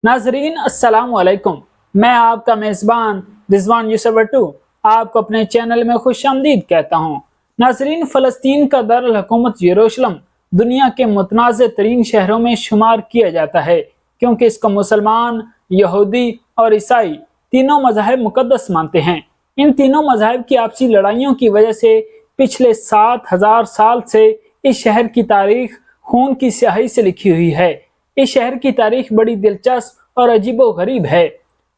नाजरीन अस्सलाम वालेकुम। मैं आपका मेज़बान रिजवान यूसुफ भट्टू आपको अपने चैनल में खुशामदीद कहता हूँ। नाजरीन, फ़लस्तीन का दारुल हुकूमत यरूशलेम दुनिया के मुतनाज़ तरीन शहरों में शुमार किया जाता है, क्योंकि इसको मुसलमान, यहूदी और ईसाई तीनों मज़ाहिब मुक़द्दस मानते हैं। इन तीनों मज़ाहिब की आपसी लड़ाइयों की वजह से पिछले 7000 साल से इस शहर की तारीख खून की स्याही से लिखी हुई है। इस शहर की तारीख बड़ी दिलचस्प और अजीबो-गरीब है।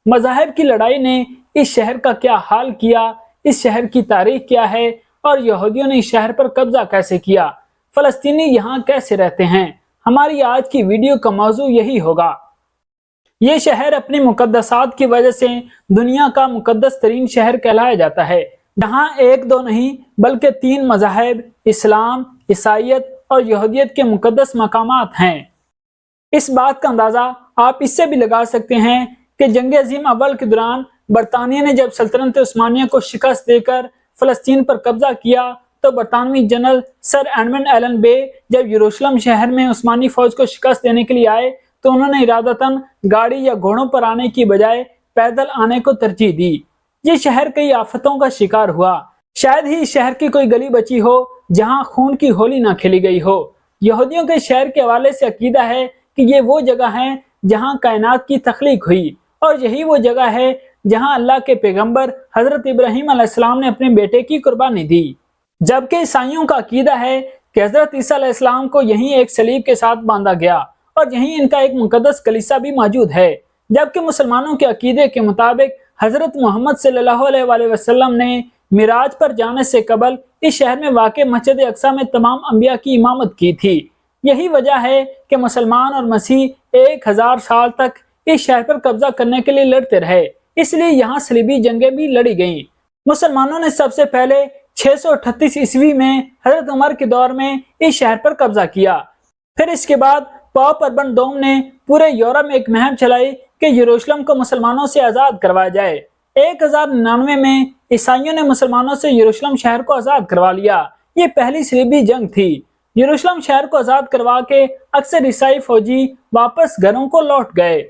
मज़ाहिब की लड़ाई ने इस शहर का क्या हाल किया, इस शहर की तारीख क्या है और यहूदियों ने इस शहर पर कब्जा कैसे किया, फ़लस्तीनी यहाँ कैसे रहते हैं, हमारी आज की वीडियो का मौजू यही होगा। ये शहर अपनी मुकद्दसात की वजह से दुनिया का मुकद्दस तरीन शहर कहलाया जाता है, जहाँ एक दो नहीं बल्कि 3 मज़ाहिब इस्लाम, ईसाइयत और यहूदियत के मुकद्दस मकामात हैं। इस बात का अंदाजा आप इससे भी लगा सकते हैं कि जंग अजीम अव्वल के दौरान बरतानिया ने जब सल्तनत उस्मानिया को शिकस्त देकर फ़लस्तीन पर कब्जा किया, तो बरतानवी जनरल सर एडमंड एलन बे जब यरूशलेम शहर में उस्मानी फौज को शिकस्त देने के लिए आए, तो उन्होंने इरादतन गाड़ी या घोड़ों पर आने की बजाय पैदल आने को तरजीह दी। ये शहर कई आफतों का शिकार हुआ। शायद ही इस शहर की कोई गली बची हो जहां खून की होली ना खेली गई हो। यहूदियों के शहर के हवाले से अकीदा है कि ये वो जगह है जहां कायनात की तख्लीक हुई, और यही वो जगह है जहां अल्लाह के पैगंबर हजरत इब्राहीम अलैहिस्सलाम ने अपने बेटे की कुर्बानी दी। जबकि ईसाइयों का अकीदा है कि हजरत ईसा अलैहिस्सलाम को यहीं एक सलीब के साथ बांधा गया और यहीं इनका एक मुकद्दस कलीसा भी मौजूद है। जबकि मुसलमानों के अकीदे के मुताबिक हजरत मोहम्मद सल्लल्लाहु अलैहि वसल्लम ने मिराज पर जाने से कबल इस शहर में वाक़े मस्जिद अक्सा में तमाम अंबिया की इमामत की थी। यही वजह है कि मुसलमान और मसीह 1000 साल तक इस शहर पर कब्जा करने के लिए लड़ते रहे, इसलिए यहाँ सलीबी जंगें भी लड़ी गईं। मुसलमानों ने सबसे पहले 638 ईस्वी में हजरत उमर के दौर में इस शहर पर कब्जा किया। फिर इसके बाद पोप अर्बन दोम ने पूरे यूरोप में एक मुहिम चलाई कि यरूशलेम को मुसलमानों से आज़ाद करवाया जाए। 1099 में ईसाइयों ने मुसलमानों से यरूशलेम शहर को आज़ाद करवा लिया। ये पहली सलीबी जंग थी। यरूशलेम शहर को आज़ाद करवा के अक्सर ईसाई फौजी वापस घरों को लौट गए।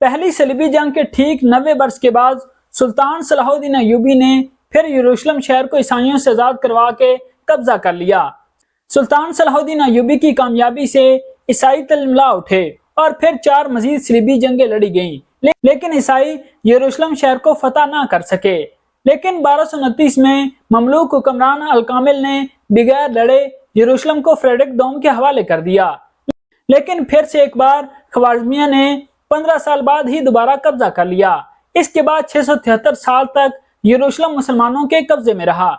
पहली सलीबी जंग के ठीक 90 वर्ष के बाद सुल्तान सलाहुद्दीन अय्यूबी ने फिर यरूशलेम शहर को ईसाइयों से आज़ाद करवा के कब्जा कर लिया। सुल्तान सलाहुद्दीन अय्यूबी की कामयाबी से ईसाई तिलमिला उठे और फिर 4 मजीद सलीबी जंगें लड़ी गईं, लेकिन ईसाई यरूशलेम शहर को फतह ना कर सके। लेकिन 1229 में ममलूक हुक्मरान अल-कामिल ने बगैर लड़े यरूशलेम को फ्रेडरिक दोम के हवाले कर दिया। लेकिन फिर से एक बार ख्वारिज़मिया ने 15 साल बाद ही दोबारा कब्जा कर लिया। इसके बाद 673 साल तक यरूशलेम मुसलमानों के कब्जे में रहा।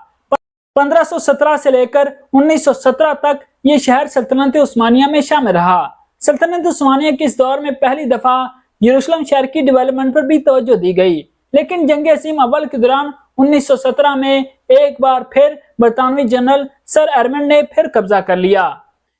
1517 से लेकर 1917 तक ये शहर सल्तनत उस्मानिया में शामिल रहा। सल्तनत उस्मानिया के इस दौर में पहली दफा यरूशलेम शहर की डेवलपमेंट पर भी तवज्जो दी गई। लेकिन जंग अज़ीम अव्वल के दौरान 1917 में एक बार फिर बरतानवी जनरल सर एडमंड ने फिर कब्जा कर लिया।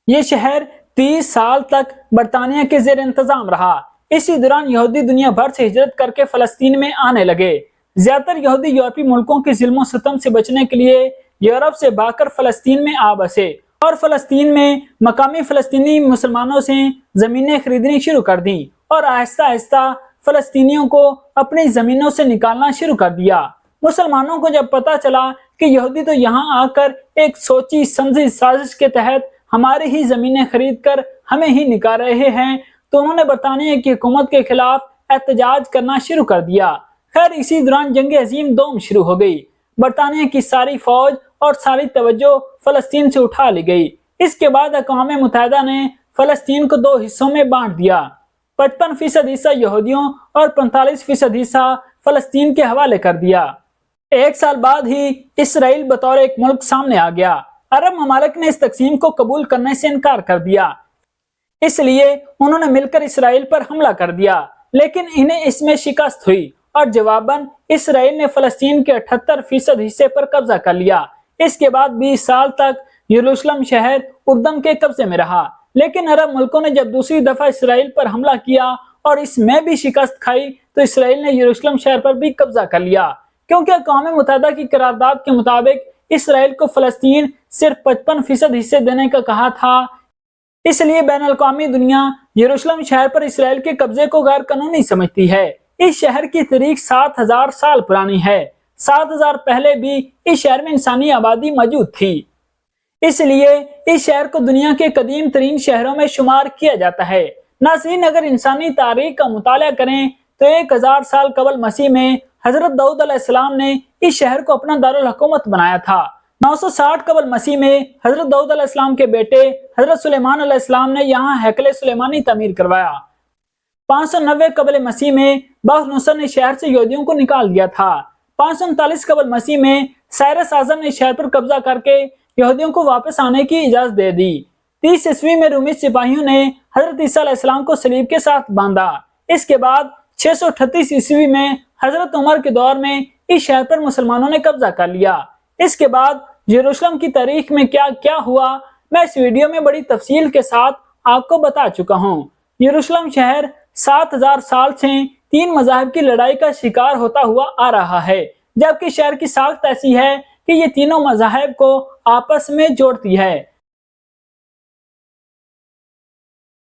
ये शहर 30 साल तक बरतानिया के जेर इंतजाम रहा। इसी दौरान यहूदी दुनिया भर से हिजरत करके फलस्तीन में आने लगे। ज्यादातर यहूदी यूरोपीय मुल्कों के जुल्म सितम से बचने के लिए यूरोप से भागकर फलस्तीन में आ बसे और फलस्तीन में मकामी फलस्तीनी मुसलमानों से जमीनें खरीदनी शुरू कर दी और आहिस्ता आहिस्ता फलस्तीनियों को अपनी जमीनों से निकालना शुरू कर दिया। मुसलमानों को जब पता चला कि यहूदी तो यहाँ आकर एक सोची समझी साजिश के तहत हमारी ही जमीनें खरीद कर हमें ही निकाल रहे हैं, तो उन्होंने बरतानिया की हुकूमत के खिलाफ एहतजाज करना शुरू कर दिया। खैर, इसी दौरान जंग अजीम दोम शुरू हो गई। बरतानिया की सारी फौज और सारी तवज्जो फलस्तीन से उठा ली गई। इसके बाद अक़वाम मुत्तहिदा ने फलस्तीन को 2 हिस्सों में बांट दिया। 55% हिस्सा यहूदियों और 45% हिस्सा फलस्तीन के हवाले कर दिया। 1 साल बाद ही इसराइल बतौर एक मुल्क सामने आ गया। अरब ममालिक ने इस तकसीम को कबूल करने से इनकार कर दिया, इसलिए उन्होंने मिलकर इसराइल पर हमला कर दिया। लेकिन इन्हें इसमें शिकस्त हुई और जवाबन इसराइल ने फलस्तीन के 78% हिस्से पर कब्जा कर लिया। इसके बाद 20 साल तक यरूशलेम शहर उर्दम के कब्जे में रहा। लेकिन अरब मुल्कों ने जब दूसरी दफा इसराइल पर हमला किया और इसमें भी शिकस्त खाई, तो इसराइल ने यरूशलेम शहर पर भी कब्जा कर लिया, क्योंकि अक़वाम मुत्तहिदा की करारदाद के मुताबिक इसराइल को फलस्तीन सिर्फ 55% हिस्से देने का कहा था। اس لیے بین الاقوامی دنیا یروشلم شہر پر اسرائیل کے قبضے کو غیر قانونی سمجھتی ہے۔ اس شہر کی تاریخ 7000 سال پرانی ہے۔ 7000 پہلے بھی اس شہر میں انسانی آبادی موجود تھی، اس لیے اس شہر کو دنیا کے قدیم ترین شہروں میں شمار کیا جاتا ہے۔ ناظرین، اگر انسانی تاریخ کا مطالعہ کریں تو 1000 سال قبل مسیح میں حضرت داؤد علیہ السلام نے اس شہر کو اپنا دارالحکومت بنایا تھا۔ 960 قبل مسیح میں حضرت داؤد علیہ السلام کے بیٹے حضرت سلیمان علیہ السلام نے یہاں ہیکل سلیمانی تعمیر کروایا۔ 590 قبل مسیح میں بختنصر نے شہر سے یہودیوں کو نکال دیا تھا۔ 539 قبل مسیح میں سائرس اعظم نے شہر پر قبضہ کر کے یہودیوں کو واپس آنے کی اجازت دے دی۔ 30 عیسوی میں رومی سپاہیوں نے حضرت عیسیٰ علیہ السلام کو صلیب کے ساتھ باندھا۔ اس کے بعد 638 عیسوی میں حضرت عمر کے دور میں اس شہر پر مسلمانوں نے قبضہ کر لیا۔ اس کے بعد یروشلم کی تاریخ میں کیا کیا ہوا، میں اس ویڈیو میں بڑی تفصیل کے ساتھ آپ کو بتا چکا ہوں۔ یروشلم شہر 7000 سال سے 3 مذاہب کی لڑائی کا شکار ہوتا ہوا آ رہا ہے، جبکہ شہر کی ساخت ایسی ہے کہ یہ تینوں مذاہب کو آپس میں جوڑتی ہے۔